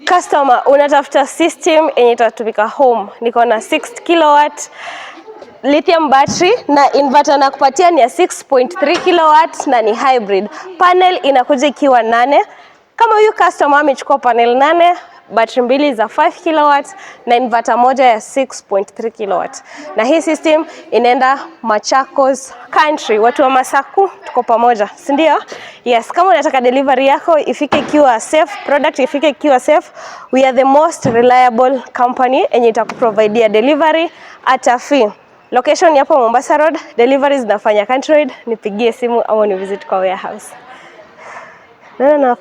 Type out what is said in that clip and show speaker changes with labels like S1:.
S1: Customer, unatafuta system yenye itatumika home. Niko na 6 kilowatt lithium battery na inverter na kupatia ni ya 6.3 kilowatt na ni hybrid. Panel inakuja ikiwa 8. Kama huyu customer amechukua panel 8, battery mbili za 5 kilowatt na inverter moja ya 6.3 kilowatt. Na hii system inaenda Machakos country. Watu wa Masaku tuko pamoja, si ndio? Yes, kama unataka delivery yako ifike ikiwa safe, product ifike ikiwa safe, we are the most reliable company yenye itakuprovidea delivery at a fee. Location yapo Mombasa Road, deliveries zinafanya Country Road, nipigie simu au ni visit kwa warehouse. No.